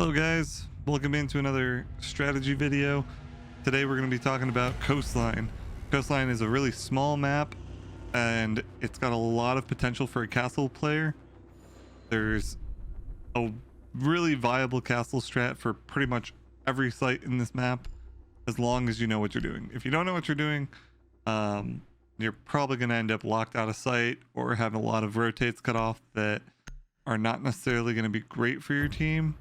Hello guys, welcome into another strategy video. Today we're going to be talking about Coastline. Coastline is a really small map and it's got a lot of potential for a castle player. There's a really viable castle strat for pretty much every site in this map, as long as you know what you're doing. If you don't know what you're doing, you're probably going to end up locked out of sight or having a lot of rotates cut off that are not necessarily going to be great for your team.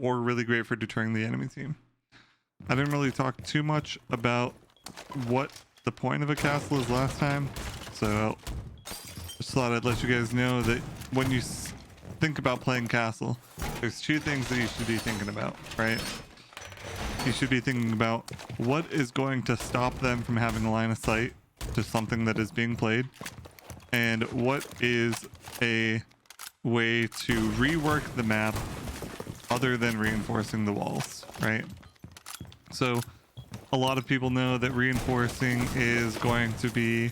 Or really great for deterring the enemy team. I didn't really talk too much about what the point of a castle is last time, so just thought I'd let you guys know that when you think about playing castle, there's two things that you should be thinking about, right? You should be thinking about what is going to stop them from having a line of sight to something that is being played, and what is a way to rework the map other than reinforcing the walls, right? So a lot of people know that reinforcing is going to be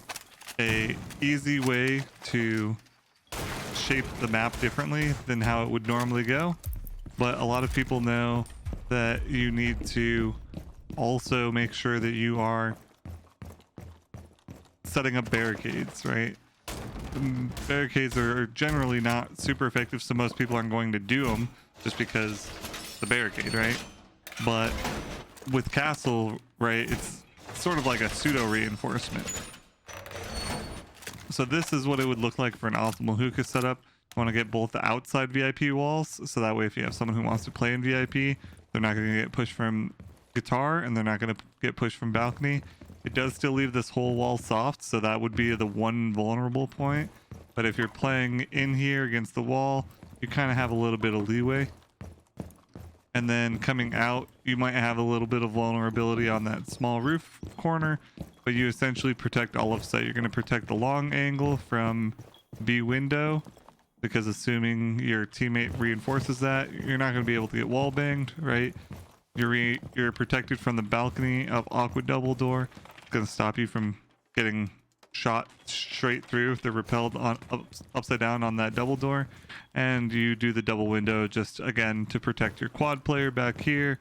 a easy way to shape the map differently than how it would normally go, but a lot of people know that you need to also make sure that you are setting up barricades, right? Barricades are generally not super effective, so most people aren't going to do them just because the barricade, right? But with castle, right, it's sort of like a pseudo reinforcement. So this is what it would look like for an optimal hookah setup. You want to get both the outside VIP walls, so that way if you have someone who wants to play in VIP, they're not going to get pushed from guitar and they're not going to get pushed from balcony. It does still leave this whole wall soft, so that would be the one vulnerable point. But if you're playing in here against the wall, you kind of have a little bit of leeway. And then coming out, you might have a little bit of vulnerability on that small roof corner, but you essentially protect all of sight. You're going to protect the long angle from B window, because assuming your teammate reinforces that, you're not going to be able to get wall banged, right? You're protected from the balcony of Aqua Double Door. It's going to stop you from getting shot straight through if they're repelled on upside down on that double door. And you do the double window just again to protect your quad player back here.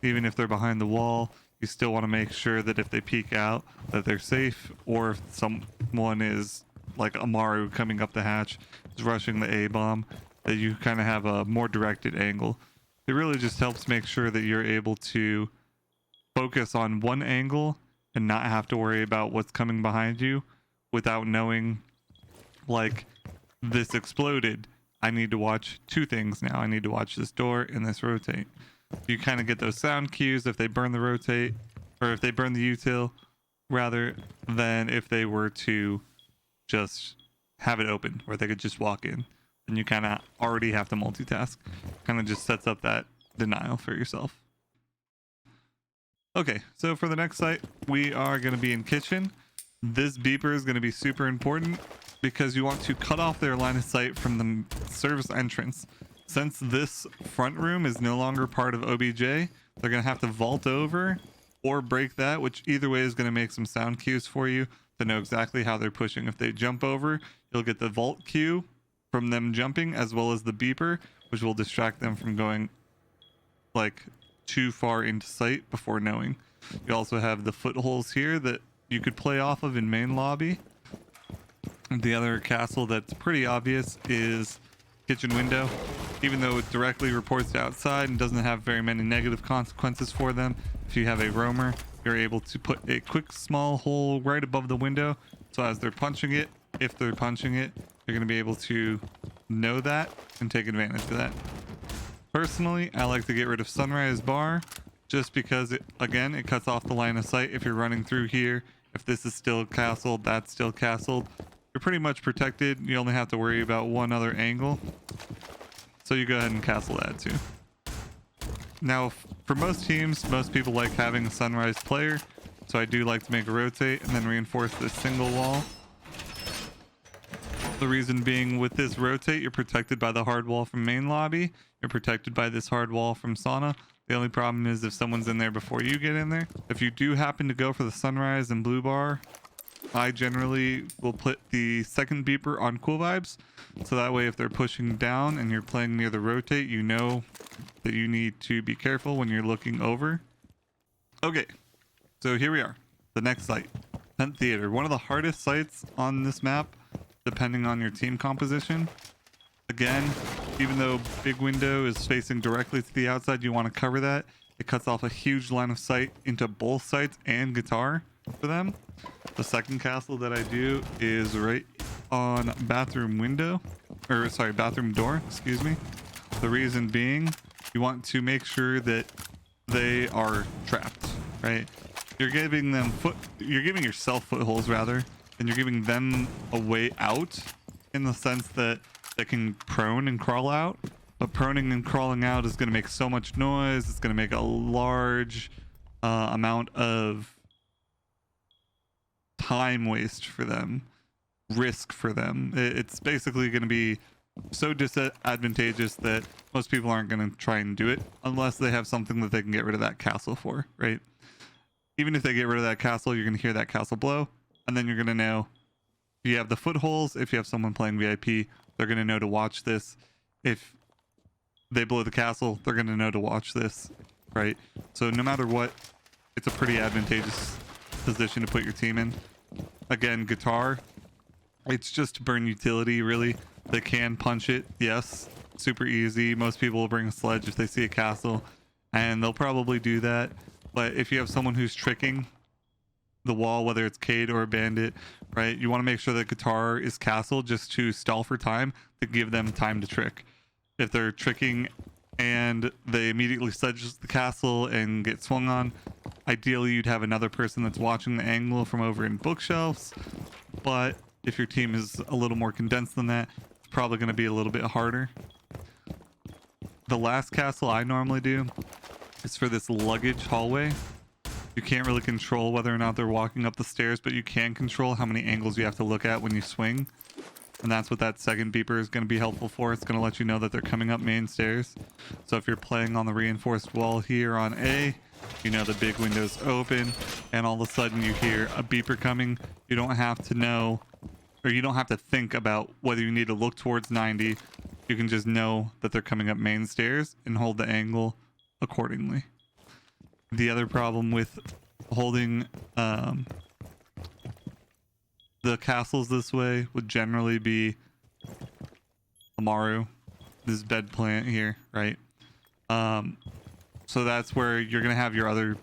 Even if they're behind the wall, you still want to make sure that if they peek out that they're safe, or if someone is like Amaru coming up the hatch is rushing the A bomb, that you kind of have a more directed angle. It really just helps make sure that you're able to focus on one angle and not have to worry about what's coming behind you without knowing, like, this exploded. I need to watch two things now. I need to watch this door and this rotate. You kind of get those sound cues if they burn the rotate, or if they burn the util, rather than if they were to just have it open where they could just walk in. And you kind of already have to multitask. Kind of just sets up that denial for yourself. Okay, so for the next site, we are going to be in kitchen. This beeper is going to be super important because you want to cut off their line of sight from the service entrance. Since this front room is no longer part of OBJ, they're going to have to vault over or break that, which either way is going to make some sound cues for you to know exactly how they're pushing. If they jump over, you'll get the vault cue from them jumping, as well as the beeper, which will distract them from going like too far into sight before knowing. You also have the footholes here that you could play off of in main lobby. The other castle that's pretty obvious is kitchen window. Even though it directly reports to outside and doesn't have very many negative consequences for them, if you have a roamer, you're able to put a quick small hole right above the window, so as they're punching it, if they're punching it, you're going to be able to know that and take advantage of that. Personally, I like to get rid of Sunrise Bar just because it cuts off the line of sight. If you're running through here, if this is still castled, that's still castled, you're pretty much protected. You only have to worry about one other angle, so you go ahead and castle that too. Now for most teams, most people like having a Sunrise player, so I do like to make a rotate and then reinforce this single wall. The reason being, with this rotate, you're protected by the hard wall from main lobby. You're protected by this hard wall from sauna. The only problem is if someone's in there before you get in there. If you do happen to go for the Sunrise and blue bar, I generally will put the second beeper on cool vibes, so that way if they're pushing down and you're playing near the rotate, you know that you need to be careful when you're looking over. Okay, so here we are, the next site, Tent Theater, one of the hardest sites on this map depending on your team composition. Again, even though big window is facing directly to the outside, you want to cover that. It cuts off a huge line of sight into both sites and guitar for them. The second castle that I do is right on bathroom window, or sorry, bathroom door, excuse me. The reason being, you want to make sure that they are trapped, right? You're giving yourself footholds rather, and you're giving them a way out in the sense that they can prone and crawl out. But proning and crawling out is going to make so much noise. It's going to make a large amount of time waste for them, risk for them. It's basically going to be so disadvantageous that most people aren't going to try and do it unless they have something that they can get rid of that castle for, right? Even if they get rid of that castle, you're going to hear that castle blow, and then you're going to know if you have the footholds. If you have someone playing VIP, they're going to know to watch this. If they blow the castle, they're going to know to watch this, right? So no matter what, it's a pretty advantageous position to put your team in. Again, guitar, it's just to burn utility, really. They can punch it, yes, super easy. Most people will bring a sledge if they see a castle, and they'll probably do that. But if you have someone who's tricking the wall, whether it's Cade or a bandit, right, you want to make sure that guitar is castle just to stall for time, to give them time to trick. If they're tricking and they immediately sledge the castle and get swung on, ideally you'd have another person that's watching the angle from over in bookshelves. But if your team is a little more condensed than that, it's probably going to be a little bit harder. The last castle I normally do is for this luggage hallway. You can't really control whether or not they're walking up the stairs, but you can control how many angles you have to look at when you swing. And that's what that second beeper is going to be helpful for. It's going to let you know that they're coming up main stairs. So if you're playing on the reinforced wall here on A, you know the big window's open, and all of a sudden you hear a beeper coming. You don't have to know, or you don't have to think about whether you need to look towards 90. You can just know that they're coming up main stairs and hold the angle accordingly. The other problem with holding the castles this way would generally be Amaru, this bed plant here, right? So that's where you're gonna have your other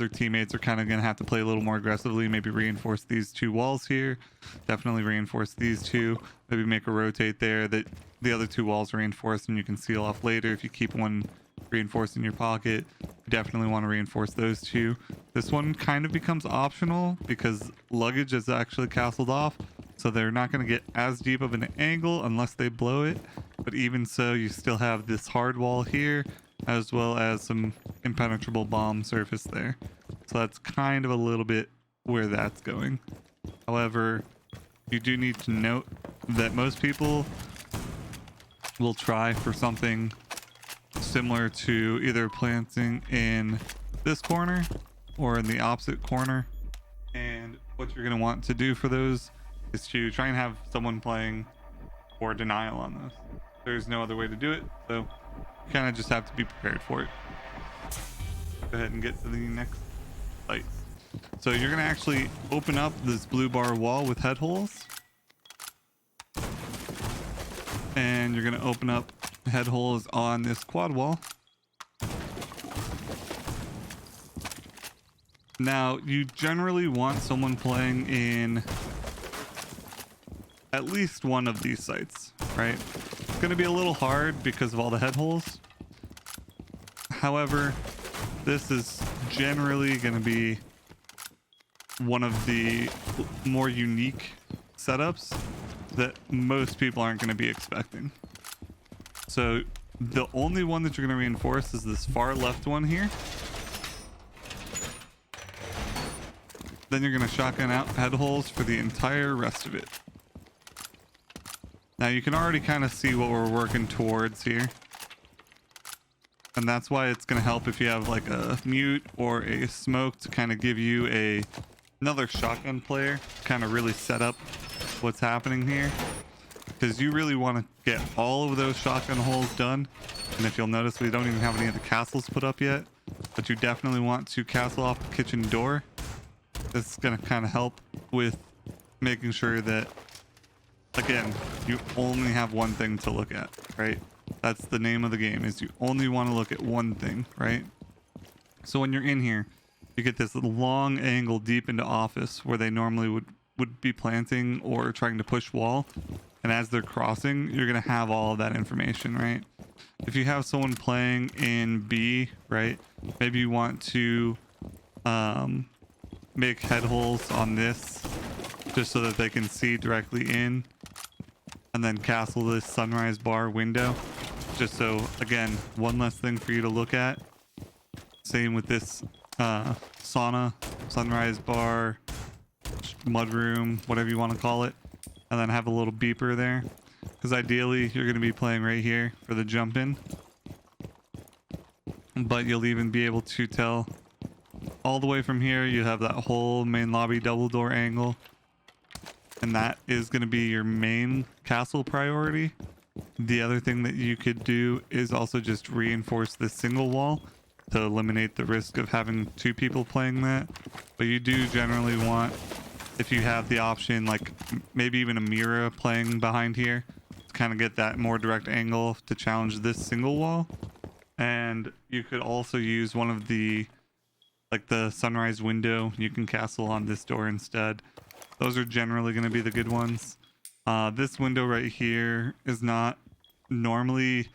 teammates are kind of gonna have to play a little more aggressively. Maybe reinforce these two walls here. Definitely reinforce these two. Maybe make a rotate there that the other two walls are reinforced and you can seal off later. If you keep one reinforced in your pocket, you definitely want to reinforce those two. This one kind of becomes optional because luggage is actually castled off, so they're not going to get as deep of an angle unless they blow it. But even so, you still have this hard wall here as well as some impenetrable bomb surface there. So that's kind of a little bit where that's going. However, you do need to note that most people will try for something similar to either planting in this corner or in the opposite corner. And what you're going to want to do for those is to try and have someone playing for denial on those. There's no other way to do it, so you kind of just have to be prepared for it. Go ahead and get to the next site. So you're going to actually open up this blue bar wall with head holes, and you're going to open up head holes on this quad wall. Now, you generally want someone playing in at least one of these sites, right? It's going to be a little hard because of all the head holes. However, this is generally going to be one of the more unique setups that most people aren't going to be expecting. So the only one that you're going to reinforce is this far left one here. Then you're going to shotgun out head holes for the entire rest of it. Now you can already kind of see what we're working towards here. And that's why it's going to help if you have like a mute or a smoke to kind of give you a another shotgun player kind of really set up what's happening here, because you really want to get all of those shotgun holes done. And if you'll notice, we don't even have any of the castles put up yet, but you definitely want to castle off the kitchen door. This is going to kind of help with making sure that, again, you only have one thing to look at, right? That's the name of the game, is you only want to look at one thing, right? So when you're in here, you get this long angle deep into office where they normally would be planting or trying to push wall. And as they're crossing, you're going to have all of that information, right? If you have someone playing in B, right, maybe you want to make head holes on this just so that they can see directly in, and then castle this sunrise bar window, just so, again, one less thing for you to look at. Same with this sauna, sunrise bar, mudroom, whatever you want to call it, and then have a little beeper there, because ideally you're going to be playing right here for the jump in, but you'll even be able to tell all the way from here. You have that whole main lobby double door angle, and that is going to be your main castle priority. The other thing that you could do is also just reinforce this single wall to eliminate the risk of having two people playing that. But you do generally want, if you have the option, like maybe even a Mira playing behind here, to kind of get that more direct angle to challenge this single wall. And you could also use one of the, like the sunrise window, you can castle on this door instead. Those are generally going to be the good ones. This window right here is not normally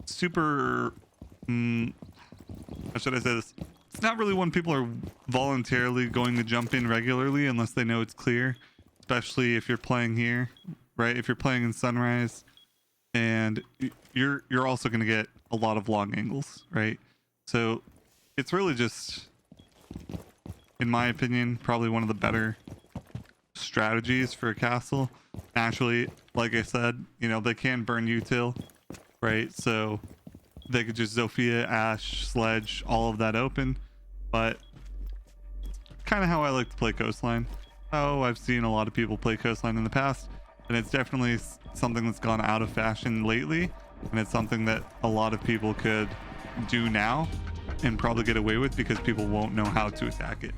super, how should I say this? It's not really when people are voluntarily going to jump in regularly unless they know it's clear, especially if you're playing here, right? If you're playing in sunrise, and you're also going to get a lot of long angles, right? So it's really just, in my opinion, probably one of the better strategies for a castle. Naturally, like I said, you know, they can burn util, right? So they could just Zofia, Ash, Sledge, all of that open. But kind of how I like to play Coastline. Oh, I've seen a lot of people play Coastline in the past, and it's definitely something that's gone out of fashion lately, and it's something that a lot of people could do now and probably get away with because people won't know how to attack it.